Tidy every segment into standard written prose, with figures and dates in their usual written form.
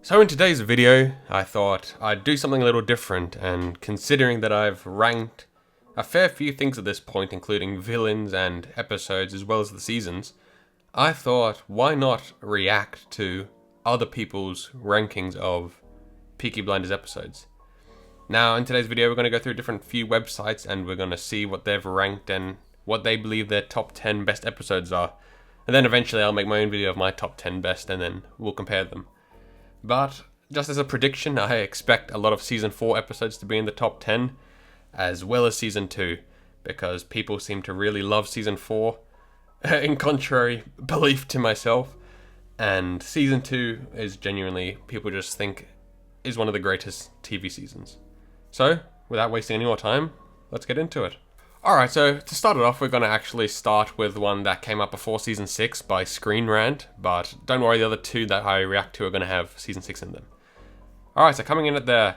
So in today's video, I thought I'd do something a little different, and considering that I've ranked a fair few things at this point, including villains and episodes as well as the seasons, I thought why not react to other people's rankings of Peaky Blinders episodes. Now in today's video we're going to go through different few websites and we're going to see what they've ranked and what they believe their top 10 best episodes are. And then eventually I'll make my own video of my top 10 best and then we'll compare them. But just as a prediction, I expect a lot of Season 4 episodes to be in the top 10, as well as Season 2, because people seem to really love Season 4, in contrary belief to myself, and Season 2 is genuinely, people just think, is one of the greatest TV seasons. So, without wasting any more time, let's get into it. Alright, so to start it off, we're going to actually start with one that came up before Season 6 by Screen Rant, but don't worry, the other two that I react to are going to have Season 6 in them. Alright, so coming in at the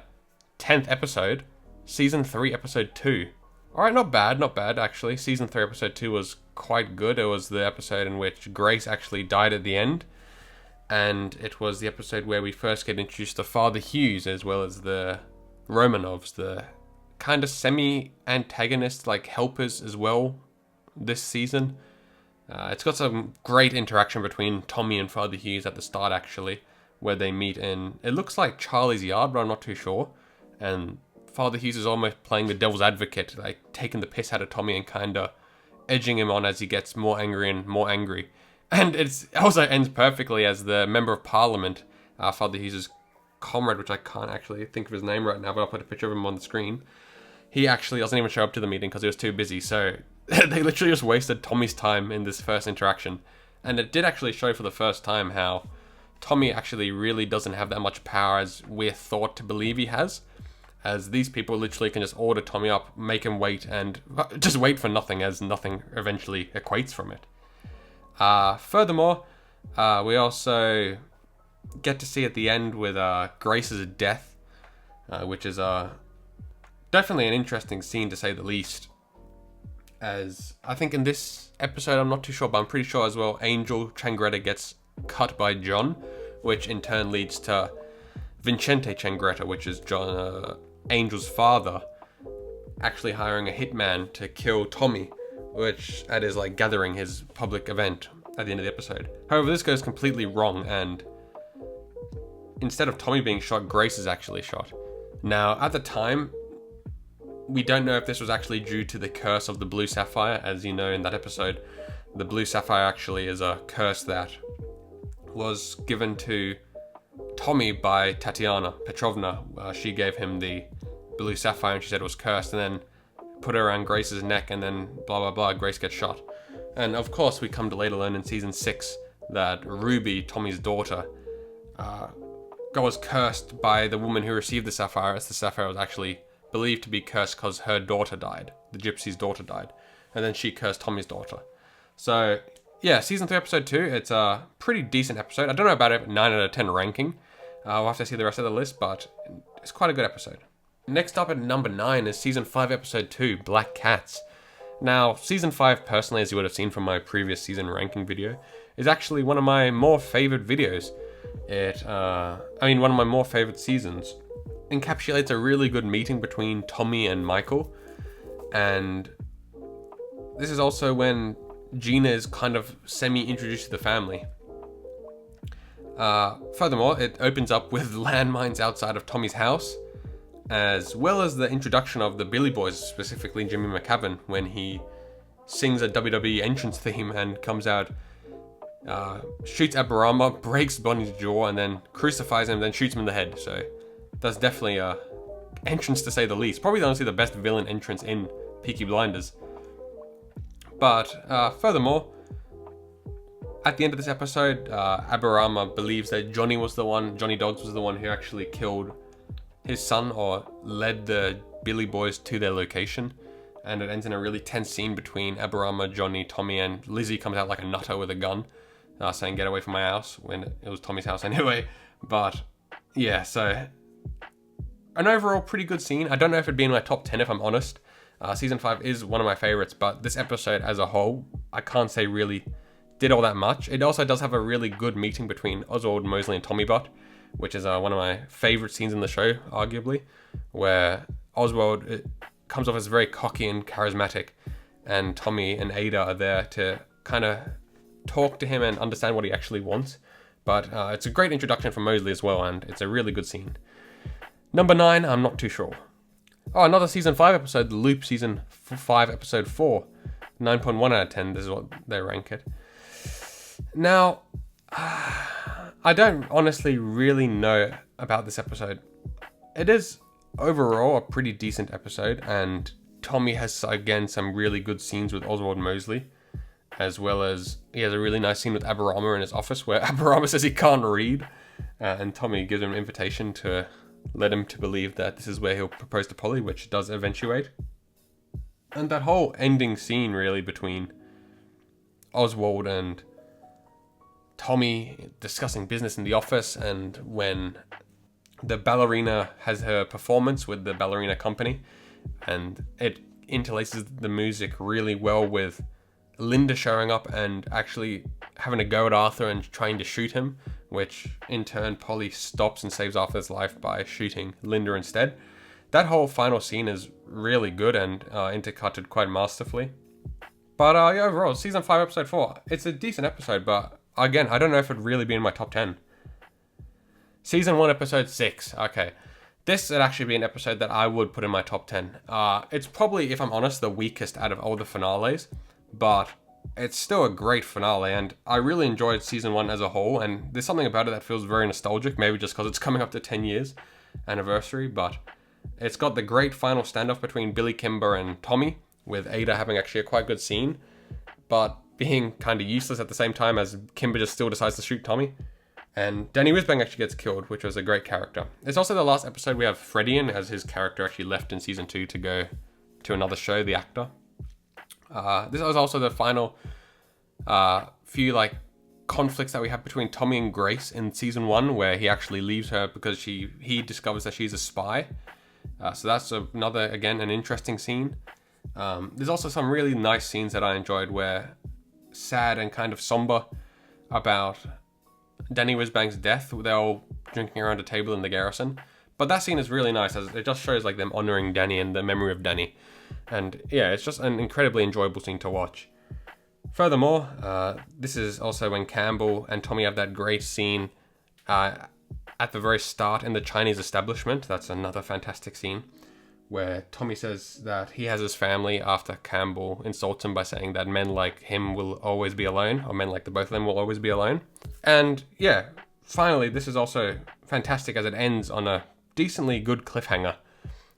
10th episode, Season 3 Episode 2. Alright, not bad actually. Season 3 Episode 2 was quite good. It was the episode in which Grace actually died at the end, and it was the episode where we first get introduced to Father Hughes as well as the Romanovs, the kind of semi-antagonist, like helpers as well this season. It's got some great interaction between Tommy and Father Hughes at the start actually, where they meet in, it looks like Charlie's yard, but I'm not too sure. And Father Hughes is almost playing the devil's advocate, like taking the piss out of Tommy and kind of edging him on as he gets more angry and more angry. And it also ends perfectly as the Member of Parliament, Father Hughes' comrade, which I can't actually think of his name right now, but I'll put a picture of him on the screen. He actually doesn't even show up to the meeting because he was too busy, so they literally just wasted Tommy's time in this first interaction. And it did actually show for the first time how Tommy actually really doesn't have that much power as we're thought to believe he has, as these people literally can just order Tommy up, make him wait, and just wait for nothing, as nothing eventually equates from it. Furthermore, we also get to see at the end with Grace's death, which is definitely an interesting scene to say the least. As I think in this episode, I'm not too sure, but I'm pretty sure as well, Angel Changretta gets cut by John, which in turn leads to Vincente Changretta, which is Angel's father, actually hiring a hitman to kill Tommy, which that is like gathering his public event at the end of the episode. However, this goes completely wrong, and instead of Tommy being shot, Grace is actually shot. Now, at the time, we don't know if this was actually due to the curse of the blue sapphire. As you know in that episode, the blue sapphire actually is a curse that was given to Tommy by Tatiana Petrovna. She gave him the blue sapphire and she said it was cursed, and then put it around Grace's neck, and then blah blah blah, Grace gets shot. And of course we come to later learn in Season 6 that Ruby, Tommy's daughter, was cursed by the woman who received the sapphire, as the sapphire was actually believed to be cursed because her daughter died. The gypsy's daughter died. And then she cursed Tommy's daughter. So, yeah, Season 3 Episode 2, it's a pretty decent episode. I don't know about it, 9 out of 10 ranking. We'll have to see the rest of the list, but it's quite a good episode. Next up at number 9 is Season 5 Episode 2, Black Cats. Now, Season 5, personally, as you would have seen from my previous season ranking video, is actually one of my more favorite videos. One of my more favorite seasons. Encapsulates a really good meeting between Tommy and Michael, and this is also when Gina is kind of semi-introduced to the family. Furthermore, it opens up with landmines outside of Tommy's house, as well as the introduction of the Billy Boys, specifically Jimmy McCavan, when he sings a WWE entrance theme and comes out, shoots at Barama, breaks Bonnie's jaw, and then crucifies him, then shoots him in the head. So that's definitely a entrance to say the least. Probably honestly the best villain entrance in Peaky Blinders. But furthermore, at the end of this episode, Aberama believes that Johnny Dogs was the one who actually killed his son or led the Billy Boys to their location. And it ends in a really tense scene between Aberama, Johnny, Tommy, and Lizzie comes out like a nutter with a gun, saying get away from my house, when it was Tommy's house anyway. But yeah, so an overall pretty good scene. I don't know if it'd be in my top 10 if I'm honest. Season 5 is one of my favorites, but this episode as a whole, I can't say really did all that much. It also does have a really good meeting between Oswald Mosley and Tommy Butt, which is one of my favorite scenes in the show, arguably, where Oswald comes off as very cocky and charismatic, and Tommy and Ada are there to kind of talk to him and understand what he actually wants. But it's a great introduction for Mosley as well, and it's a really good scene. Number 9, I'm not too sure. Oh, another season 5 episode, The Loop, season 5, episode 4. 9.1 out of 10, this is what they rank it. Now, I don't honestly really know about this episode. It is overall a pretty decent episode, and Tommy has, again, some really good scenes with Oswald Mosley, as well as he has a really nice scene with Aberama in his office where Aberama says he can't read, and Tommy gives him an invitation to let him to believe that this is where he'll propose to Polly, which does eventuate. And that whole ending scene really between Oswald and Tommy discussing business in the office, and when the ballerina has her performance with the ballerina company, and it interlaces the music really well with Linda showing up and actually having a go at Arthur and trying to shoot him, which in turn Polly stops and saves Arthur's life by shooting Linda instead. That whole final scene is really good and intercutted quite masterfully. But yeah, overall, season 5, episode 4, it's a decent episode, but again, I don't know if it'd really be in my top 10. Season 1, episode 6, okay. This would actually be an episode that I would put in my top 10. It's probably, if I'm honest, the weakest out of all the finales, but it's still a great finale, and I really enjoyed season 1 as a whole, and there's something about it that feels very nostalgic, maybe just because it's coming up to 10 years anniversary, but it's got the great final standoff between Billy Kimber and Tommy, with Ada having actually a quite good scene, but being kind of useless at the same time as Kimber just still decides to shoot Tommy. And Danny Wisbang actually gets killed, which was a great character. It's also the last episode we have Freddy in, as his character actually left in season 2 to go to another show, The Actor. This was also the final few conflicts that we have between Tommy and Grace in season 1, where he actually leaves her because he discovers that she's a spy. So that's another, again, an interesting scene. There's also some really nice scenes that I enjoyed, where sad and kind of somber about Danny Wisbang's death. They're all drinking around a table in the garrison. But that scene is really nice, as it just shows them honoring Danny and the memory of Danny. And yeah, it's just an incredibly enjoyable scene to watch. Furthermore, this is also when Campbell and Tommy have that great scene at the very start in the Chinese establishment. That's another fantastic scene, where Tommy says that he has his family after Campbell insults him by saying that men like him will always be alone, or men like the both of them will always be alone. And yeah, finally, this is also fantastic as it ends on a decently good cliffhanger,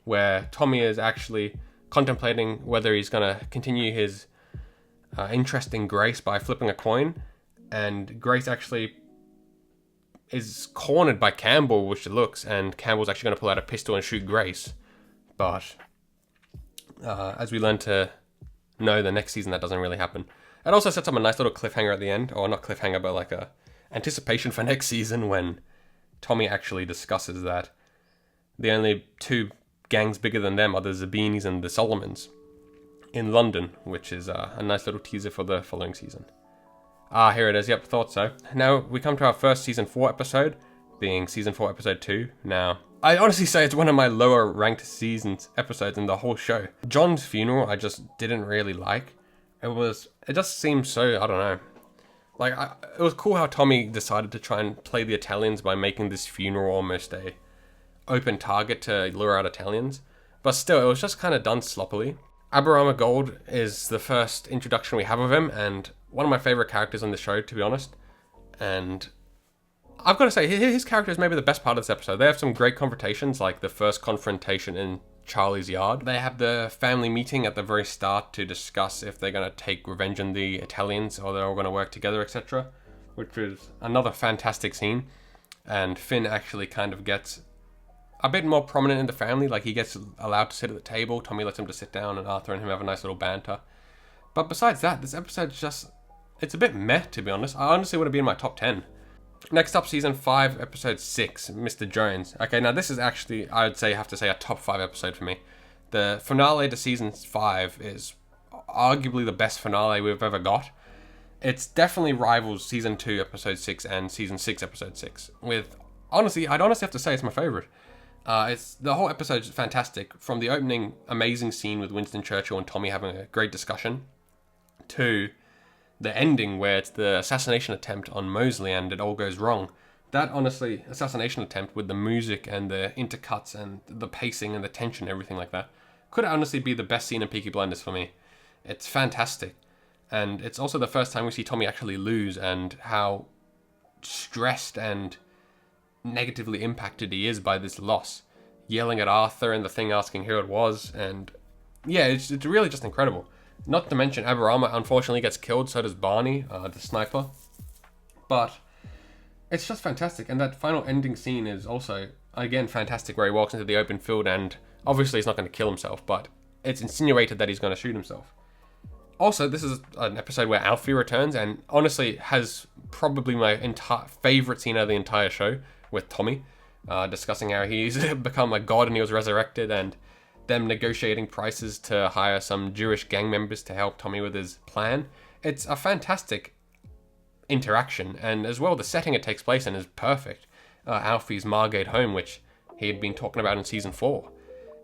where Tommy is actually contemplating whether he's going to continue his interest in Grace by flipping a coin, and Grace actually is cornered by Campbell, which it looks, and Campbell's actually going to pull out a pistol and shoot Grace. But as we learn to know, the next season that doesn't really happen. It also sets up a nice little cliffhanger at the end, or not cliffhanger, but a anticipation for next season, when Tommy actually discusses that the only two gangs bigger than them are the Zabinis and the Solomons in London, which is a nice little teaser for the following season. Here it is. Yep, thought so. Now we come to our first season 4 episode, being season 4 episode 2. Now, I honestly say it's one of my lower ranked episodes in the whole show. John's funeral I just didn't really like. It just seemed so, I don't know. It was cool how Tommy decided to try and play the Italians by making this funeral almost a open target to lure out Italians. But still, it was just kind of done sloppily. Aberama Gold is the first introduction we have of him, and one of my favorite characters on the show, to be honest. And I've got to say, his character is maybe the best part of this episode. They have some great confrontations, like the first confrontation in Charlie's yard. They have the family meeting at the very start to discuss if they're going to take revenge on the Italians or they're all going to work together, etc. Which is another fantastic scene. And Finn actually kind of gets a bit more prominent in the family. He gets allowed to sit at the table. Tommy lets him to sit down, and Arthur and him have a nice little banter. But besides that, this episode's just, it's a bit meh, to be honest. I honestly would have been in my top 10. Next up, season 5, episode 6, Mr. Jones. Okay, now this is actually, I would have to say, a top 5 episode for me. The finale to season 5 is arguably the best finale we've ever got. It's definitely rivals season 2, episode 6, and season 6, episode 6, with honestly, I'd honestly have to say it's my favorite. It's the whole episode is fantastic. From the opening amazing scene with Winston Churchill and Tommy having a great discussion, to the ending where it's the assassination attempt on Mosley and it all goes wrong. That, honestly, assassination attempt with the music and the intercuts and the pacing and the tension, everything like that, could honestly be the best scene in Peaky Blinders for me. It's fantastic. And it's also the first time we see Tommy actually lose and how stressed and negatively impacted he is by this loss. Yelling at Arthur and the thing asking who it was. And yeah, it's really just incredible. Not to mention Aberama unfortunately gets killed, so does Barney, the sniper. But it's just fantastic. And that final ending scene is also, again, fantastic, where he walks into the open field and obviously he's not going to kill himself, but it's insinuated that he's going to shoot himself. Also, this is an episode where Alfie returns and honestly has probably my favorite scene of the entire show with Tommy, discussing how he's become a god and he was resurrected, and them negotiating prices to hire some Jewish gang members to help Tommy with his plan. It's a fantastic interaction, and as well the setting it takes place in is perfect. Alfie's Margate home, which he had been talking about in season 4.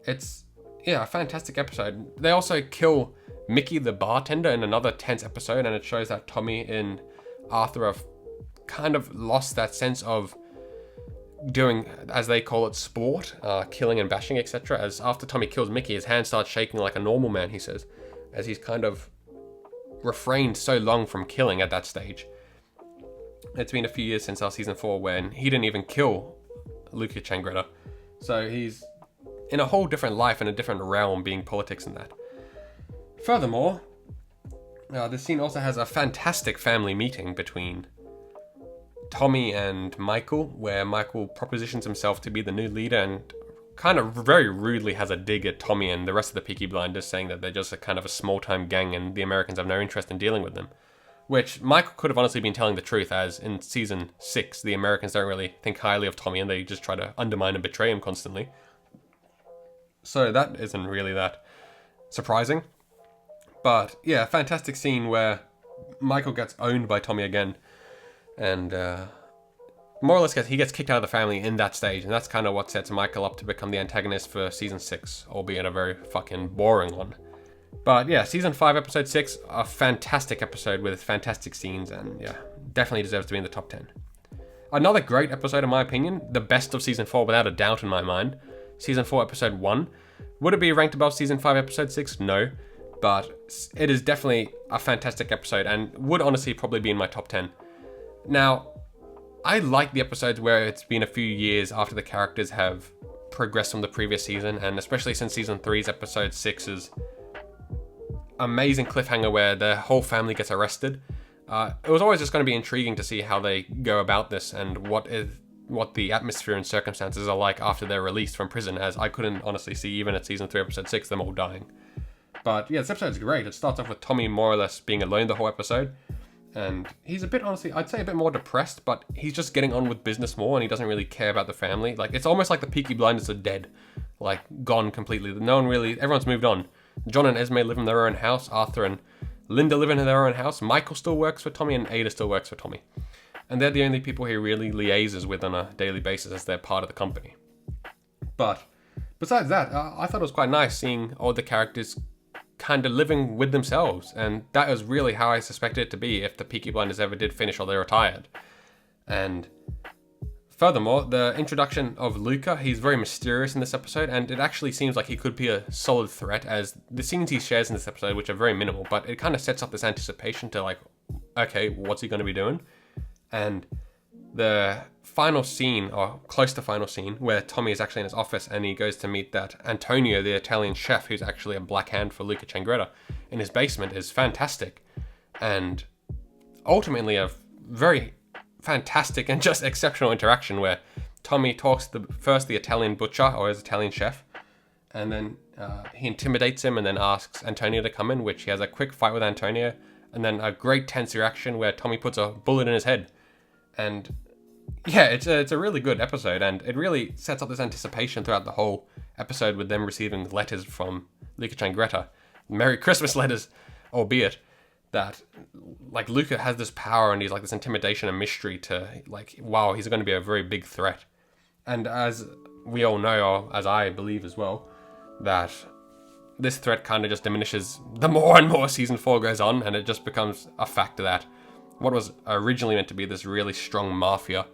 It's a fantastic episode. They also kill Mickey the bartender in another tense episode, and it shows that Tommy and Arthur have kind of lost that sense of doing, as they call it, sport, killing and bashing, etc. As after Tommy kills Mickey, his hand starts shaking like a normal man, he says, as he's kind of refrained so long from killing at that stage. It's been a few years since our season 4 when he didn't even kill Luca Changretta. So he's in a whole different life, in a different realm, being politics and that. Furthermore, this scene also has a fantastic family meeting between Tommy and Michael, where Michael propositions himself to be the new leader and kind of very rudely has a dig at Tommy and the rest of the Peaky Blinders, saying that they're just a kind of a small-time gang and the Americans have no interest in dealing with them. Which Michael could have honestly been telling the truth, as in season 6, the Americans don't really think highly of Tommy and they just try to undermine and betray him constantly. So that isn't really that surprising. But yeah, fantastic scene where Michael gets owned by Tommy again. And more or less he gets kicked out of the family in that stage. And that's kind of what sets Michael up to become the antagonist for season 6. Albeit a very fucking boring one. But yeah, season 5, episode 6, a fantastic episode with fantastic scenes. And yeah, definitely deserves to be in the top 10. Another great episode in my opinion. The best of season 4 without a doubt in my mind. Season 4, episode 1. Would it be ranked above season 5, episode 6? No. But it is definitely a fantastic episode and would honestly probably be in my top 10. Now, I like the episodes where it's been a few years after the characters have progressed from the previous season, and especially since season 3's episode 6's amazing cliffhanger where the whole family gets arrested. It was always just going to be intriguing to see how they go about this and what the atmosphere and circumstances are like after they're released from prison, as I couldn't honestly see even at season 3, episode 6, them all dying. But yeah, this episode's great. It starts off with Tommy more or less being alone the whole episode. And he's a bit, honestly, I'd say a bit more depressed, but he's just getting on with business more and he doesn't really care about the family. Like, it's almost like the Peaky Blinders are dead. Like, gone completely. No one really, everyone's moved on. John and Esme live in their own house. Arthur and Linda live in their own house. Michael still works for Tommy and Ada still works for Tommy. And they're the only people he really liaises with on a daily basis as they're part of the company. But besides that, I thought it was quite nice seeing all the characters kind of living with themselves, and that was really how I suspected it to be if the Peaky Blinders ever did finish or they retired. And furthermore, the introduction of Luca, he's very mysterious in this episode, and it actually seems like he could be a solid threat, as the scenes he shares in this episode, which are very minimal, but it kind of sets up this anticipation to like, okay, what's he going to be doing? And the final scene, or close to final scene, where Tommy is actually in his office and he goes to meet that Antonio, the Italian chef, who's actually a black hand for Luca Changretta, in his basement, is fantastic. And ultimately a very fantastic and just exceptional interaction where Tommy talks to first the Italian butcher, or his Italian chef, and then he intimidates him and then asks Antonio to come in, which he has a quick fight with Antonio, and then a great tense reaction where Tommy puts a bullet in his head. And yeah, it's a really good episode, and it really sets up this anticipation throughout the whole episode with them receiving letters from Luca Changretta. Merry Christmas letters, albeit that, like, Luca has this power and he's like this intimidation and mystery to, like, wow, he's going to be a very big threat. And as we all know, or as I believe as well, that this threat kind of just diminishes the more and more season 4 goes on, and it just becomes a factor that what was originally meant to be this really strong mafia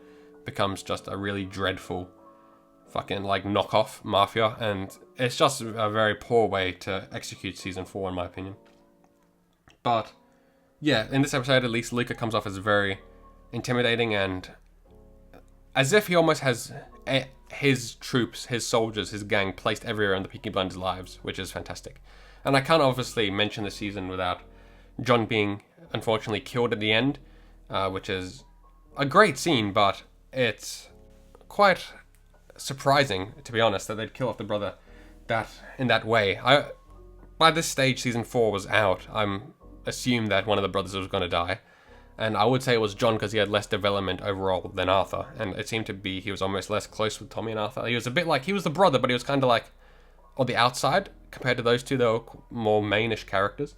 becomes just a really dreadful fucking like knockoff mafia, and it's just a very poor way to execute season 4 in my opinion. But yeah, in this episode at least, Luca comes off as very intimidating and as if he almost has his troops, his soldiers, his gang placed everywhere in the Peaky Blinders' lives, which is fantastic. And I can't obviously mention the season without John being unfortunately killed at the end, which is a great scene, but it's quite surprising, to be honest, that they'd kill off the brother in that way. By this stage, season 4 was out. I'm assumed that one of the brothers was going to die. And I would say it was John because he had less development overall than Arthur. And it seemed to be he was almost less close with Tommy and Arthur. He was a bit like, he was the brother, but he was kind of like on the outside compared to those two. They were more mainish characters.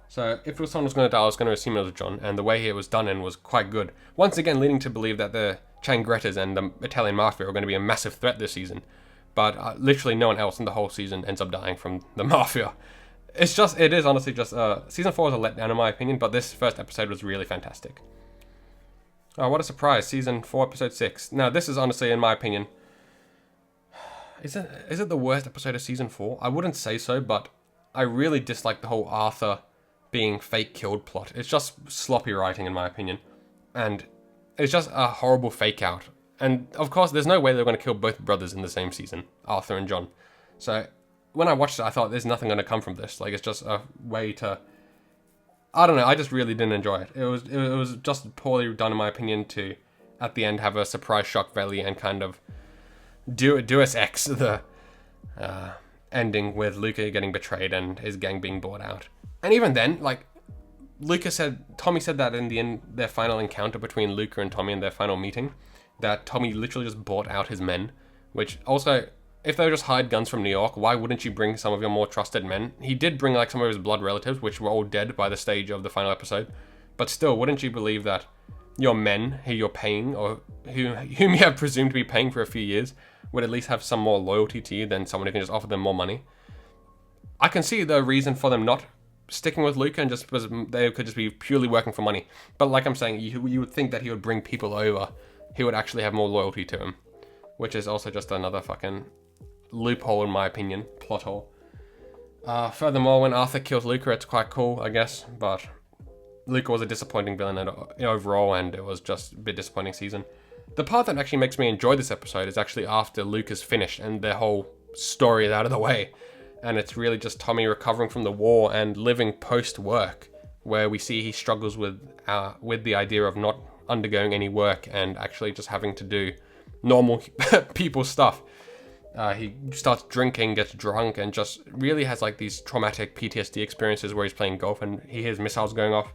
So if it was someone who was going to die, I was going to assume it was John. And the way it was done in was quite good. Once again, leading to believe that the Changrettas and the Italian Mafia are going to be a massive threat this season. But literally no one else in the whole season ends up dying from the Mafia. It is honestly just, season 4 was a letdown in my opinion, but this first episode was really fantastic. Oh, what a surprise, season 4, episode 6. Now, this is honestly, in my opinion, is it the worst episode of season 4? I wouldn't say so, but I really dislike the whole Arthur being fake killed plot. It's just sloppy writing in my opinion, and it's just a horrible fake out. And of course, there's no way they're going to kill both brothers in the same season, Arthur and John. So when I watched it, I thought there's nothing going to come from this. Like, it's just a way to, I don't know, I just really didn't enjoy it. It was just poorly done in my opinion to, at the end, have a surprise shock value and kind of Deus Ex the ending with Luca getting betrayed and his gang being bought out. And even then, like, Tommy said that in their final encounter between Luca and Tommy in their final meeting, that Tommy literally just bought out his men, which also, if they were just hired guns from New York, why wouldn't you bring some of your more trusted men? He did bring like some of his blood relatives, which were all dead by the stage of the final episode. But still, wouldn't you believe that your men who you're paying, or whom you have presumed to be paying for a few years, would at least have some more loyalty to you than someone who can just offer them more money? I can see the reason for them not sticking with Luca, and just because they could just be purely working for money. But like I'm saying, you would think that he would bring people over who would actually have more loyalty to him, which is also just another fucking loophole in my opinion, plot hole. Furthermore, when Arthur kills Luca, it's quite cool, I guess, but Luca was a disappointing villain overall, and it was just a bit disappointing season. The part that actually makes me enjoy this episode is actually after Luca's finished and their whole story is out of the way, and it's really just Tommy recovering from the war and living post-work, where we see he struggles with the idea of not undergoing any work and actually just having to do normal people stuff. He starts drinking, gets drunk, and just really has like these traumatic PTSD experiences where he's playing golf and he hears missiles going off.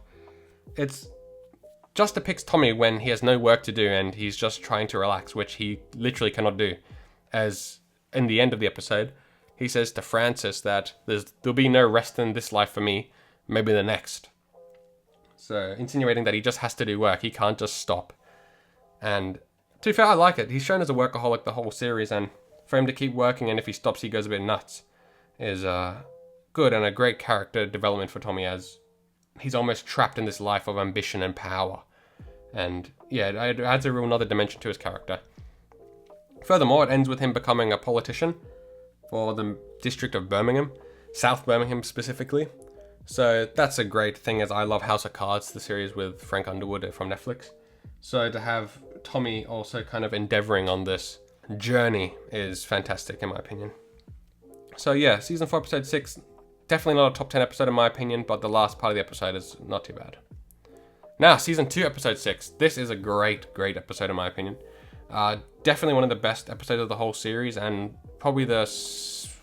It's just depicts Tommy when he has no work to do and he's just trying to relax, which he literally cannot do. As in the end of the episode, he says to Francis that there'll be no rest in this life for me, maybe the next. So insinuating that he just has to do work, he can't just stop. And to be fair, I like it. He's shown as a workaholic the whole series, and for him to keep working, and if he stops he goes a bit nuts, is good and a great character development for Tommy, as he's almost trapped in this life of ambition and power. And yeah, it adds a real another dimension to his character. Furthermore, it ends with him becoming a politician for the district of Birmingham, South Birmingham specifically. So that's a great thing, as I love House of Cards, the series with Frank Underwood from Netflix. So to have Tommy also kind of endeavoring on this journey is fantastic in my opinion. So yeah, season 4 episode 6, definitely not a top 10 episode in my opinion, but the last part of the episode is not too bad. Now, season 2 episode 6, this is a great episode in my opinion. Definitely one of the best episodes of the whole series, and probably this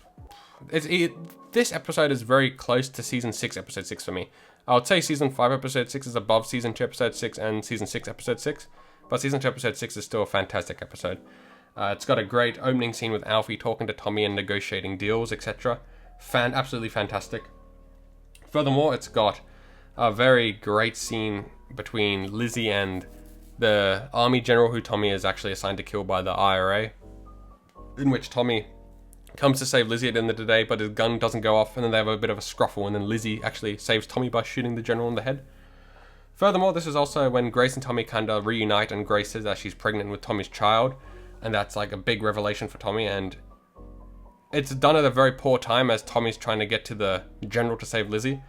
episode is very close to season 6 episode 6 for me. I would say season 5 episode 6 is above season 2 episode 6 and season 6 episode 6, but season 2 episode 6 is still a fantastic episode. It's got a great opening scene with Alfie talking to Tommy and negotiating deals, etc. Absolutely fantastic. Furthermore, it's got a very great scene between Lizzie and the army general who Tommy is actually assigned to kill by the IRA, in which Tommy comes to save Lizzie at the end of the day, but his gun doesn't go off, and then they have a bit of a scuffle, and then Lizzie actually saves Tommy by shooting the general in the head. Furthermore, this is also when Grace and Tommy kind of reunite, and Grace says that she's pregnant with Tommy's child, and that's like a big revelation for Tommy, and it's done at a very poor time as Tommy's trying to get to the general to save Lizzie,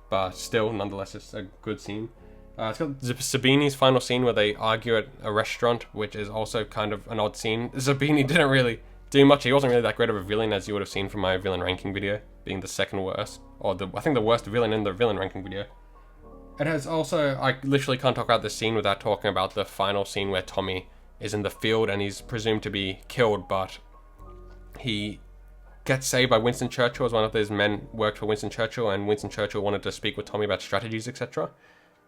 but still, nonetheless, it's a good scene. It's got Sabini's final scene where they argue at a restaurant, which is also kind of an odd scene. Sabini didn't really do much. He wasn't really that great of a villain, as you would have seen from my villain ranking video, being the second worst, or I think the worst villain in the villain ranking video. It has also, I literally can't talk about this scene without talking about the final scene where Tommy is in the field and he's presumed to be killed, but he gets saved by Winston Churchill, as one of his men worked for Winston Churchill, and Winston Churchill wanted to speak with Tommy about strategies, etc.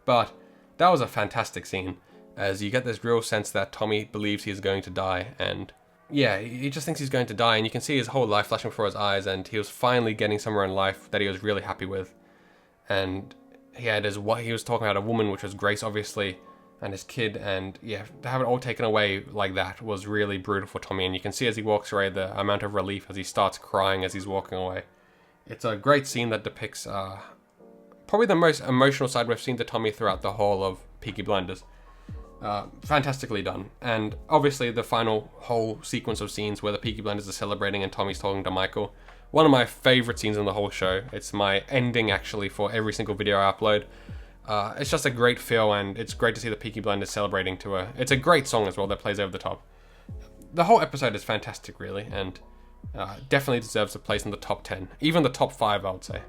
But that was a fantastic scene, as you get this real sense that Tommy believes he's going to die, and yeah, he just thinks he's going to die, and you can see his whole life flashing before his eyes, and he was finally getting somewhere in life that he was really happy with. And he was talking about a woman, which was Grace, obviously, and his kid, and yeah, to have it all taken away like that was really brutal for Tommy, and you can see as he walks away the amount of relief as he starts crying as he's walking away. It's a great scene that depicts probably the most emotional side we've seen to Tommy throughout the whole of Peaky Blinders. Fantastically done. And obviously the final whole sequence of scenes where the Peaky Blinders are celebrating and Tommy's talking to Michael. One of my favourite scenes in the whole show. It's my ending actually for every single video I upload. It's just a great feel, and it's great to see the Peaky Blinders celebrating to it's a great song as well that plays over the top. The whole episode is fantastic really, and definitely deserves a place in the top 10. Even the top 5, I would say.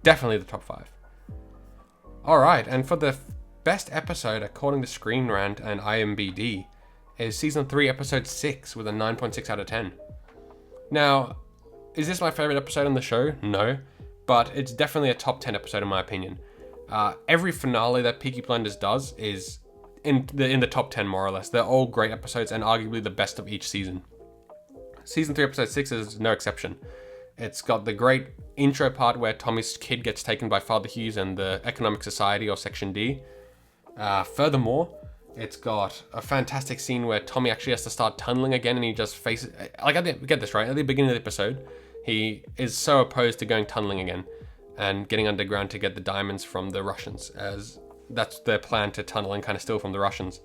Definitely the top 5. Alright, and for the best episode according to Screen Rant and IMBD is Season 3 Episode 6 with a 9.6 out of 10. Now, is this my favourite episode on the show? No, but it's definitely a top 10 episode in my opinion. Every finale that Peaky Blinders does is in the top 10 more or less. They're all great episodes and arguably the best of each season. Season 3 Episode 6 is no exception. It's got the great intro part where Tommy's kid gets taken by Father Hughes and the Economic Society, or Section D. Furthermore, it's got a fantastic scene where Tommy actually has to start tunneling again, and he just faces... get this right, at the beginning of the episode, he is so opposed to going tunneling again and getting underground to get the diamonds from the Russians, as that's their plan, to tunnel and kind of steal from the Russians.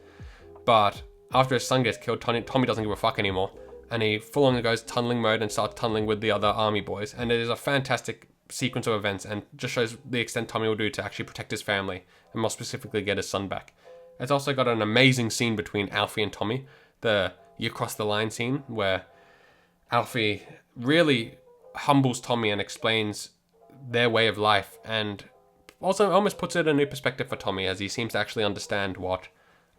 But after his son gets killed, Tommy doesn't give a fuck anymore, and he full-on goes tunneling mode and starts tunneling with the other army boys, and it is a fantastic sequence of events and just shows the extent Tommy will do to actually protect his family, and more specifically get his son back. It's also got an amazing scene between Alfie and Tommy, the "you cross the line" scene, where Alfie really humbles Tommy and explains their way of life, and also almost puts it in a new perspective for Tommy, as he seems to actually understand what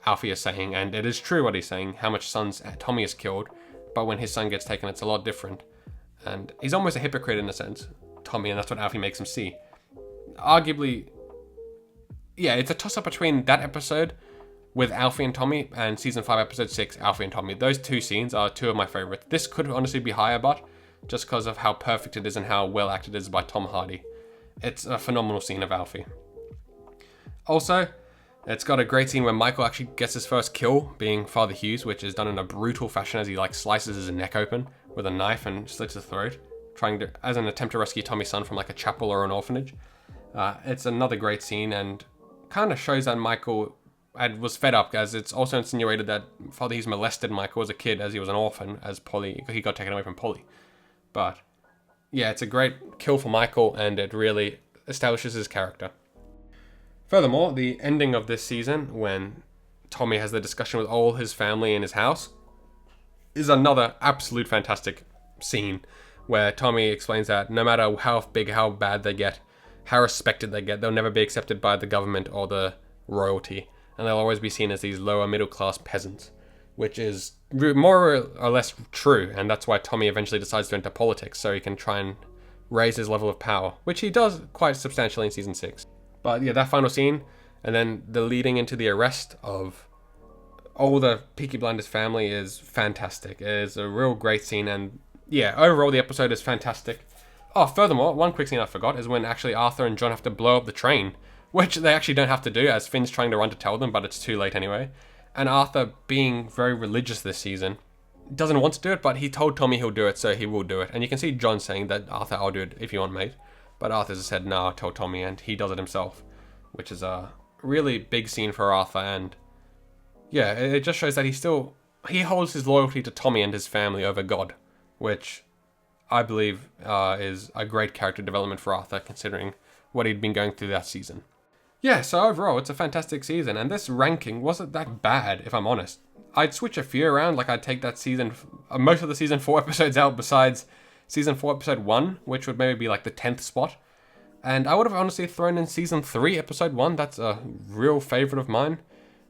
Alfie is saying, and it is true what he's saying, how much sons Tommy has killed, but when his son gets taken, it's a lot different. And he's almost a hypocrite in a sense, Tommy, and that's what Alfie makes him see. Arguably, yeah, it's a toss-up between that episode with Alfie and Tommy and Season 5 Episode 6, Alfie and Tommy. Those two scenes are two of my favorites. This could honestly be higher, but just because of how perfect it is and how well acted it is by Tom Hardy. It's a phenomenal scene of Alfie. Also, it's got a great scene where Michael actually gets his first kill, being Father Hughes, which is done in a brutal fashion as he slices his neck open with a knife and slits his throat, as an attempt to rescue Tommy's son from a chapel or an orphanage. It's another great scene and kind of shows that Michael was fed up, as it's also insinuated that Father Hughes molested Michael as a kid, as he was an orphan, as he got taken away from Polly. But yeah, it's a great kill for Michael, and it really establishes his character. Furthermore, the ending of this season, when Tommy has the discussion with all his family in his house, is another absolute fantastic scene, where Tommy explains that no matter how big, how bad they get, how respected they get, they'll never be accepted by the government or the royalty, and they'll always be seen as these lower middle class peasants, which is more or less true, and that's why Tommy eventually decides to enter politics, so he can try and raise his level of power, which he does quite substantially in Season 6. But yeah, that final scene, and then the leading into the arrest of all the Peaky Blinders family is fantastic. It is a real great scene, and yeah, overall the episode is fantastic. Oh, furthermore, one quick scene I forgot is when actually Arthur and John have to blow up the train, which they actually don't have to do, as Finn's trying to run to tell them, but it's too late anyway. And Arthur, being very religious this season, doesn't want to do it, but he told Tommy he'll do it, so he will do it. And you can see John saying that, Arthur, I'll do it if you want, mate. But Arthur just said, no, tell Tommy, and he does it himself, which is a really big scene for Arthur. And yeah, it just shows that he holds his loyalty to Tommy and his family over God, which I believe is a great character development for Arthur, considering what he'd been going through that season. Yeah, so overall, it's a fantastic season, and this ranking wasn't that bad, if I'm honest. I'd switch a few around, like I'd take that season, most of the season 4 episodes out besides season 4 episode 1, which would maybe be like the 10th spot. And I would have honestly thrown in season 3 episode 1, that's a real favourite of mine.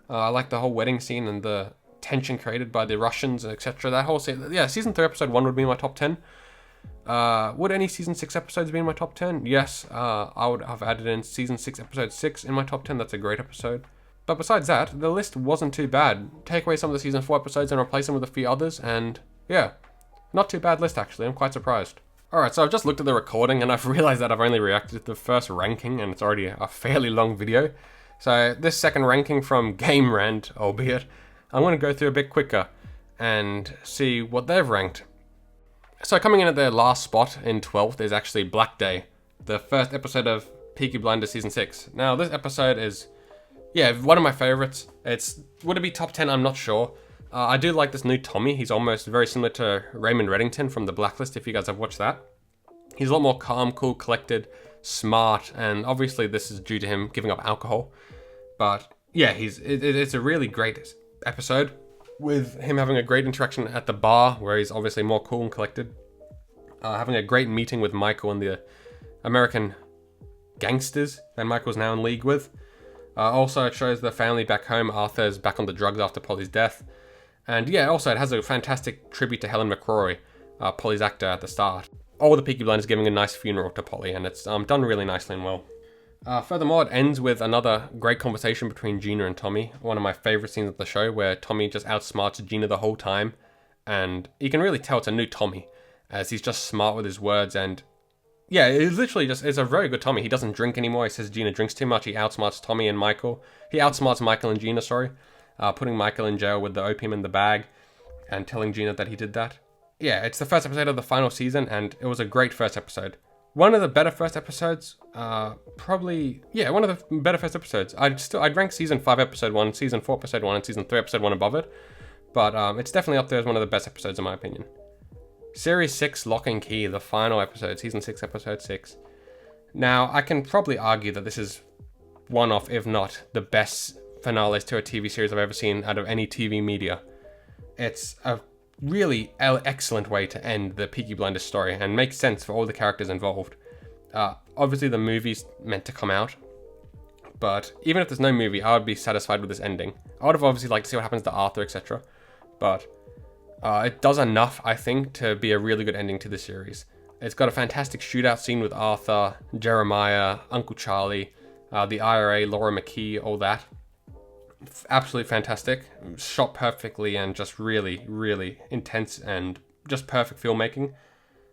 I like the whole wedding scene and the tension created by the Russians, etc. That whole scene, yeah, season 3 episode 1 would be my top 10. Would any season 6 episodes be in my top 10? Yes, I would have added in season 6 episode 6 in my top 10. That's a great episode. But besides that, the list wasn't too bad. Take away some of the season 4 episodes and replace them with a few others, and yeah, not too bad list actually. I'm quite surprised. Alright, so I've just looked at the recording and I've realized that I've only reacted to the first ranking, and it's already a fairly long video. So this second ranking from Game Rant, albeit, I'm going to go through a bit quicker and see what they've ranked. So coming in at their last spot in 12th is actually Black Day, the first episode of Peaky Blinders season 6. Now this episode is, yeah, one of my favorites. Would it be top 10? I'm not sure. I do like this new Tommy. He's almost very similar to Raymond Reddington from The Blacklist, if you guys have watched that. He's a lot more calm, cool, collected, smart, and obviously this is due to him giving up alcohol. But yeah, it's a really great episode, with him having a great interaction at the bar, where he's obviously more cool and collected. Having a great meeting with Michael and the American gangsters that Michael's now in league with. Also, it shows the family back home. Arthur's back on the drugs after Polly's death. And yeah, also it has a fantastic tribute to Helen McCrory, Polly's actor at the start. All the Peaky Blinders giving a nice funeral to Polly, and it's done really nicely and well. Furthermore, it ends with another great conversation between Gina and Tommy. One of my favourite scenes of the show, where Tommy just outsmarts Gina the whole time. And you can really tell it's a new Tommy, as he's just smart with his words. And yeah, it's literally it's a very good Tommy. He doesn't drink anymore. He says Gina drinks too much. He outsmarts Tommy and Michael. He outsmarts Michael and Gina, putting Michael in jail with the opium in the bag and telling Gina that he did that. Yeah, it's the first episode of the final season, and it was a great first episode. One of the better first episodes, one of the better first episodes. I'd rank season 5 episode 1, season 4 episode 1, and season 3 episode 1 above it. But it's definitely up there as one of the best episodes in my opinion. Series 6, Lock and Key, the final episode, season 6 episode 6. Now, I can probably argue that this is one of, if not, the best finales to a TV series I've ever seen out of any TV media. It's a really excellent way to end the Peaky Blinders story and makes sense for all the characters involved. Obviously the movie's meant to come out, but even if there's no movie, I would be satisfied with this ending. I would have obviously liked to see what happens to Arthur, etc. But it does enough, I think, to be a really good ending to the series. It's got a fantastic shootout scene with Arthur, Jeremiah, Uncle Charlie, the IRA, Laura McKee, all that. Absolutely fantastic, shot perfectly, and just really, really intense and just perfect filmmaking.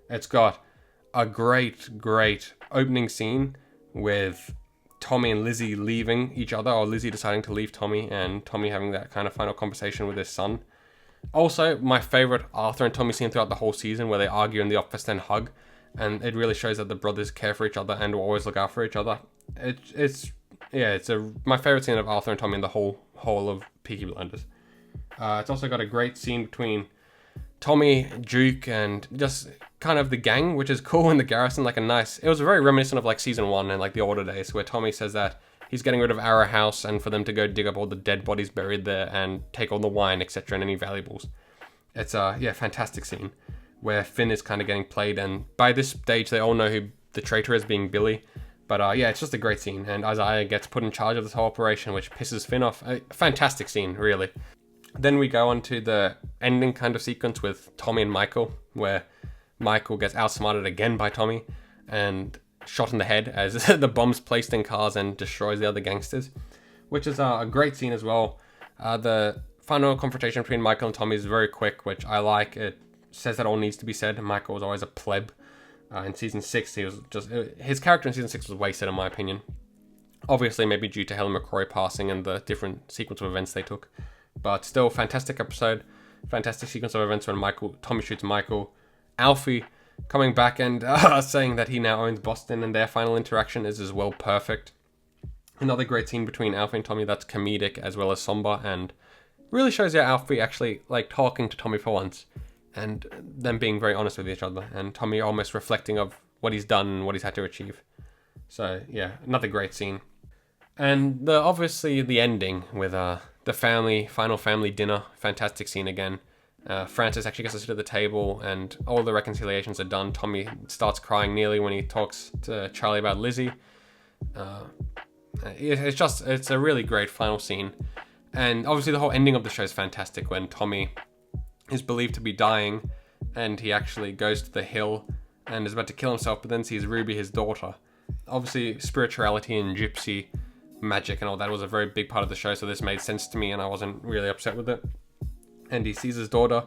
It's got a great opening scene with Tommy and Lizzie leaving each other, or Lizzie deciding to leave Tommy, and Tommy having that kind of final conversation with his son. Also, my favorite Arthur and Tommy scene throughout the whole season, where they argue in the office then hug, and it really shows that the brothers care for each other and will always look out for each other. It's my favorite scene of Arthur and Tommy in the whole of Peaky Blinders. It's also got a great scene between Tommy, Duke, and just kind of the gang, which is cool in the garrison. It was very reminiscent of like season 1 and like the older days, where Tommy says that he's getting rid of Arrow House and for them to go dig up all the dead bodies buried there and take all the wine, etc., and any valuables. It's a fantastic scene where Finn is kind of getting played, and by this stage they all know who the traitor is, being Billy. But it's just a great scene, and Isaiah gets put in charge of this whole operation, which pisses Finn off. A fantastic scene, really. Then we go on to the ending kind of sequence with Tommy and Michael, where Michael gets outsmarted again by Tommy and shot in the head as the bomb's placed in cars and destroys the other gangsters, which is a great scene as well. The final confrontation between Michael and Tommy is very quick, which I like. It says that all needs to be said. Michael was always a pleb. In season 6, his character in season 6 was wasted, in my opinion. Obviously, maybe due to Helen McCrory passing and the different sequence of events they took. But still, fantastic episode. Fantastic sequence of events when Tommy shoots Michael. Alfie coming back and saying that he now owns Boston, and their final interaction is as well perfect. Another great scene between Alfie and Tommy that's comedic as well as somber, and really shows how Alfie actually like talking to Tommy for once, and them being very honest with each other, and Tommy almost reflecting of what he's done and what he's had to achieve. So yeah, another great scene. And obviously the ending with the final family dinner, fantastic scene again. Francis actually gets to sit at the table and all the reconciliations are done. Tommy starts crying nearly when he talks to Charlie about Lizzie. It's a really great final scene. And obviously the whole ending of the show is fantastic when Tommy is believed to be dying and he actually goes to the hill and is about to kill himself, but then sees Ruby, his daughter. Obviously spirituality and gypsy magic and all that was a very big part of the show, so this made sense to me and I wasn't really upset with it. And he sees his daughter,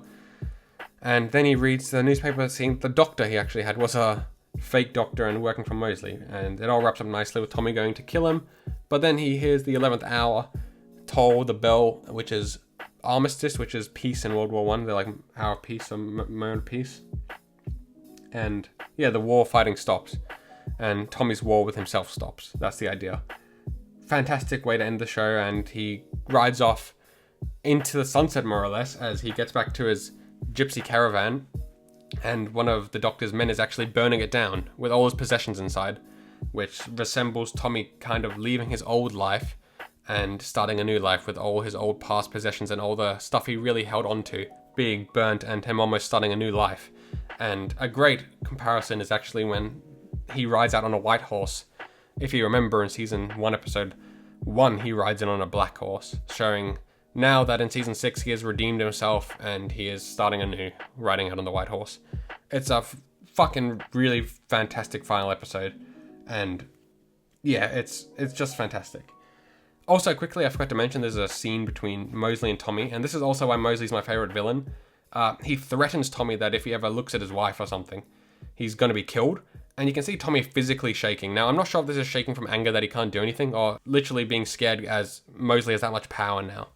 and then he reads the newspaper saying the doctor he actually had was a fake doctor and working for Mosley, and it all wraps up nicely with Tommy going to kill him, but then he hears the 11th hour toll the bell, which is armistice, which is peace in World War One. They're like hour of peace or moment of peace, and yeah, the war fighting stops and Tommy's war with himself stops. That's the idea. Fantastic way to end the show, and he rides off into the sunset more or less as he gets back to his gypsy caravan, and one of the doctor's men is actually burning it down with all his possessions inside, which resembles Tommy kind of leaving his old life and starting a new life with all his old past possessions and all the stuff he really held on to being burnt and him almost starting a new life. And a great comparison is actually when he rides out on a white horse. If you remember in season 1 episode 1, he rides in on a black horse, showing now that in season 6 he has redeemed himself and he is starting anew, riding out on the white horse. It's a fucking really fantastic final episode, and yeah, it's just fantastic. Also, quickly, I forgot to mention there's a scene between Mosley and Tommy, and this is also why Mosley's my favorite villain. He threatens Tommy that if he ever looks at his wife or something, he's going to be killed. And you can see Tommy physically shaking. Now, I'm not sure if this is shaking from anger that he can't do anything, or literally being scared as Mosley has that much power now.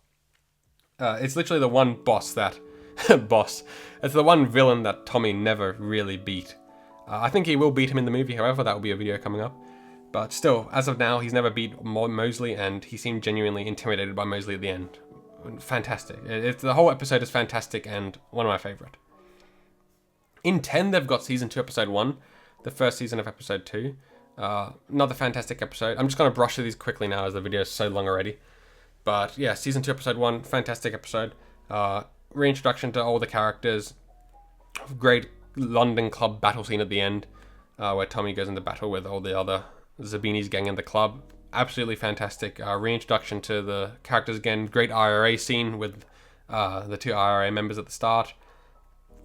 It's literally the one boss that... It's the one villain that Tommy never really beat. I think he will beat him in the movie, however, that will be a video coming up. But still, as of now, he's never beat Mosley, and he seemed genuinely intimidated by Mosley at the end. Fantastic. The whole episode is fantastic and one of my favourite. In 10, they've got season 2, episode 1. The first season of episode 2. Another fantastic episode. I'm just going to brush through these quickly now as the video is so long already. But yeah, season 2, episode 1, fantastic episode. Reintroduction to all the characters. Great London club battle scene at the end, where Tommy goes into battle with all the other Zabini's gang in the club. Absolutely fantastic. Reintroduction to the characters again. Great IRA scene with the 2 IRA members at the start.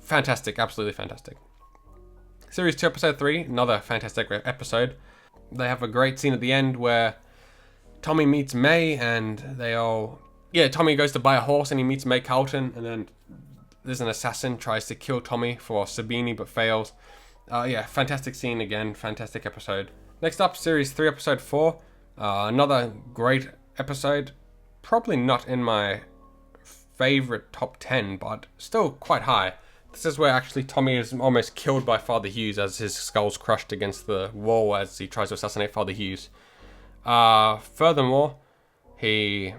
Fantastic, absolutely fantastic. Series 2, episode 3, another fantastic episode. They have a great scene at the end where Tommy meets May and they all... Yeah, Tommy goes to buy a horse and he meets May Carlton, and then there's an assassin tries to kill Tommy for Sabini but fails. Yeah, fantastic scene again, fantastic episode. Next up, Series 3, episode 4. Another great episode. Probably not in my favourite top 10, but still quite high. This is where actually Tommy is almost killed by Father Hughes as his skull's crushed against the wall as he tries to assassinate Father Hughes. Furthermore, he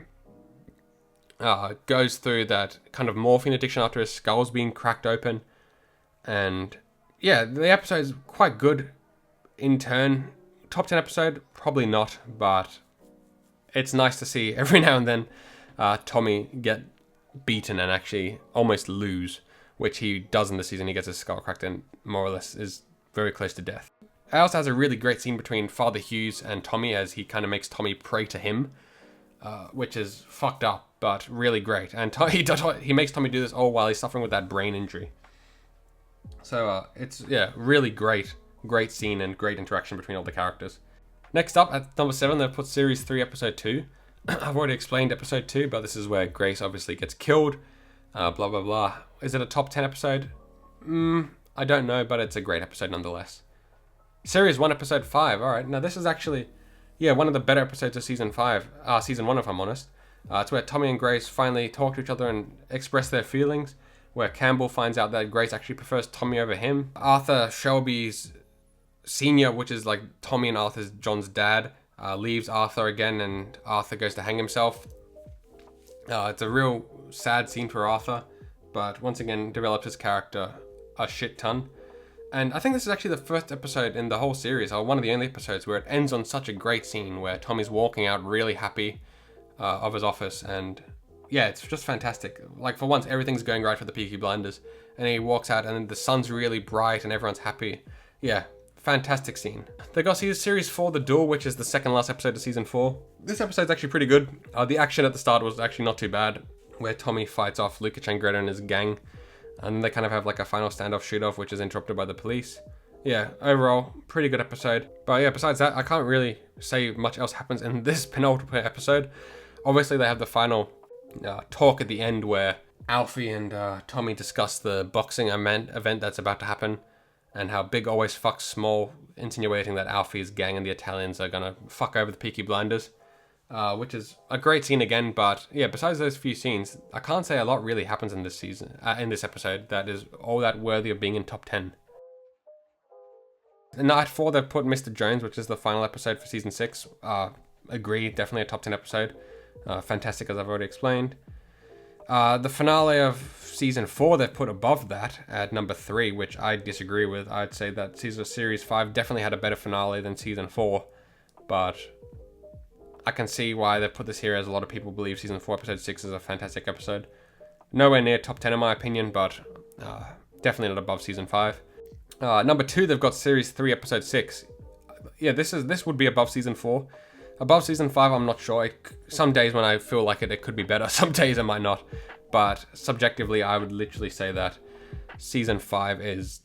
goes through that kind of morphine addiction after his skull's being cracked open. And yeah, the episode is quite good in turn. Top 10 episode? Probably not, but it's nice to see every now and then Tommy get beaten and actually almost lose, which he does in the season. He gets his skull cracked and more or less is very close to death. It also has a really great scene between Father Hughes and Tommy as he kind of makes Tommy pray to him, which is fucked up, but really great. And he makes Tommy do this all while he's suffering with that brain injury. So it's, yeah, really great scene and great interaction between all the characters. Next up, at number 7, they've put Series 3, Episode 2. I've already explained Episode 2, but this is where Grace obviously gets killed. Blah, blah, blah. Is it a top 10 episode? I don't know, but it's a great episode nonetheless. Series 1, Episode 5. Alright, now this is actually, yeah, one of the better episodes of Season 1, if I'm honest. It's where Tommy and Grace finally talk to each other and express their feelings. where Campbell finds out that Grace actually prefers Tommy over him. Arthur Shelby's senior, which is like Tommy and Arthur's John's dad, leaves Arthur again, and Arthur goes to hang himself. It's a real sad scene for Arthur, but once again develops his character a shit ton. And I think this is actually the first episode in the whole series, or one of the only episodes, where it ends on such a great scene where Tommy's walking out really happy of his office, and yeah, it's just fantastic. Like, for once, everything's going right for the Peaky Blinders, and he walks out and the sun's really bright and everyone's happy. Yeah, fantastic scene. They got series 4, The Duel, which is the second last episode of season 4. This episode's actually pretty good. The action at the start was actually not too bad, where Tommy fights off Luca Changretta and his gang, and they kind of have like a final standoff shoot-off, which is interrupted by the police. Yeah, overall, pretty good episode. But yeah, besides that, I can't really say much else happens in this penultimate episode. Obviously, they have the final talk at the end where Alfie and Tommy discuss the boxing event that's about to happen, and how big always fucks small, insinuating that Alfie's gang and the Italians are gonna fuck over the Peaky Blinders. Which is a great scene again, but yeah, besides those few scenes, I can't say a lot really happens in this season, in this episode, that is all that worthy of being in top 10. In Night 4, they've put Mr. Jones, which is the final episode for season 6. Agree, definitely a top 10 episode. Fantastic, as I've already explained. The finale of season 4, they've put above that at number 3, which I disagree with. I'd say that series 5 definitely had a better finale than season 4, but I can see why they put this here, as a lot of people believe season 4 episode 6 is a fantastic episode. Nowhere near top 10 in my opinion, but definitely not above season 5. Number 2, they've got series 3 episode 6. Yeah, this would be above season 4. Above season 5, I'm not sure. Some days when I feel like it could be better. Some days it might not. But subjectively, I would literally say that season 5 is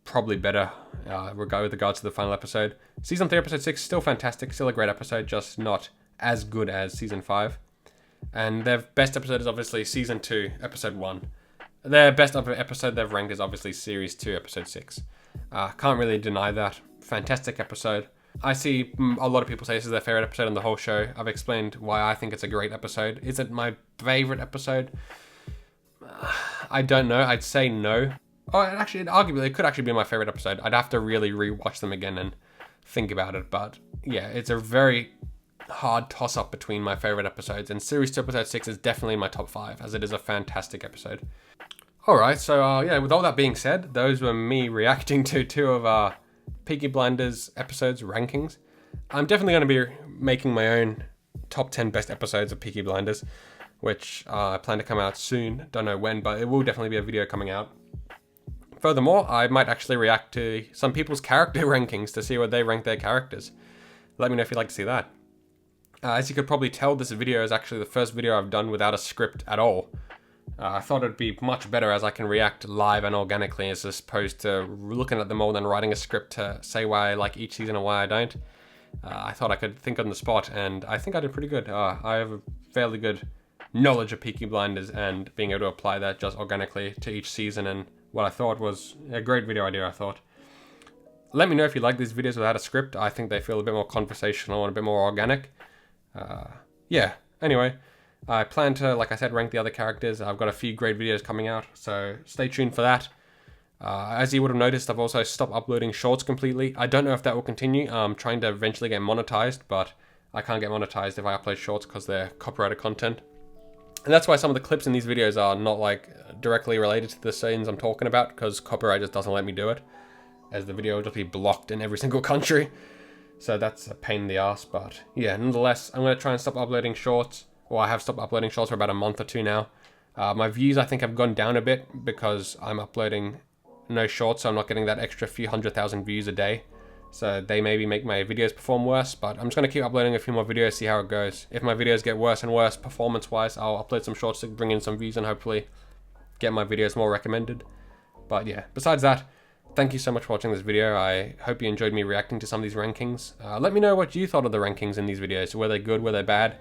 probably better with regards to the final episode. Season 3 episode 6, still fantastic, still a great episode, just not as good as season 5. And their best episode is obviously season 2 episode 1. Their best episode they've ranked is obviously series 2 episode 6. Can't really deny that. Fantastic episode. I see a lot of people say this is their favorite episode on the whole show. I've explained why I think it's a great episode. Is it my favorite episode? I don't know. I'd say no. Oh, actually, arguably, it could actually be my favorite episode. I'd have to really rewatch them again and think about it. But yeah, it's a very hard toss-up between my favorite episodes. And series 2 episode 6 is definitely in my top 5, as it is a fantastic episode. Alright, so yeah, with all that being said, those were me reacting to 2 of our Peaky Blinders episodes rankings. I'm definitely going to be making my own top 10 best episodes of Peaky Blinders, which I plan to come out soon. Don't know when, but it will definitely be a video coming out. Furthermore, I might actually react to some people's character rankings to see where they rank their characters. Let me know if you'd like to see that. As you could probably tell, this video is actually the first video I've done without a script at all. I thought it'd be much better as I can react live and organically, as opposed to looking at them all and writing a script to say why I like each season and why I don't. I thought I could think on the spot, and I think I did pretty good. I have a fairly good knowledge of Peaky Blinders, and being able to apply that just organically to each season, and what I thought was a great video idea, I thought. Let me know if you like these videos without a script. I think they feel a bit more conversational and a bit more organic. Yeah, anyway, I plan to, like I said, rank the other characters. I've got a few great videos coming out, so stay tuned for that. As you would have noticed, I've also stopped uploading shorts completely. I don't know if that will continue. I'm trying to eventually get monetized, but I can't get monetized if I upload shorts because they're copyrighted content. And that's why some of the clips in these videos are not like directly related to the scenes I'm talking about, because copyright just doesn't let me do it, as the video will just be blocked in every single country. So that's a pain in the ass, but yeah, nonetheless, I'm going to try and stop uploading shorts. Well, I have stopped uploading shorts for about a month or 2 now. My views, I think, have gone down a bit because I'm uploading no shorts, so I'm not getting that extra few 100,000 views a day. So they maybe make my videos perform worse, but I'm just going to keep uploading a few more videos, see how it goes. If my videos get worse and worse performance-wise, I'll upload some shorts to bring in some views and hopefully get my videos more recommended. But yeah, besides that, thank you so much for watching this video. I hope you enjoyed me reacting to some of these rankings. Let me know what you thought of the rankings in these videos. Were they good? Were they bad?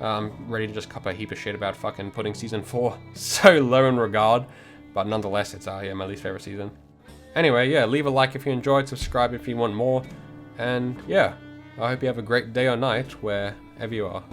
I'm ready to just cop a heap of shit about fucking putting season 4 so low in regard. But nonetheless, it's yeah, my least favorite season. Anyway, yeah, leave a like if you enjoyed, subscribe if you want more. And yeah, I hope you have a great day or night wherever you are.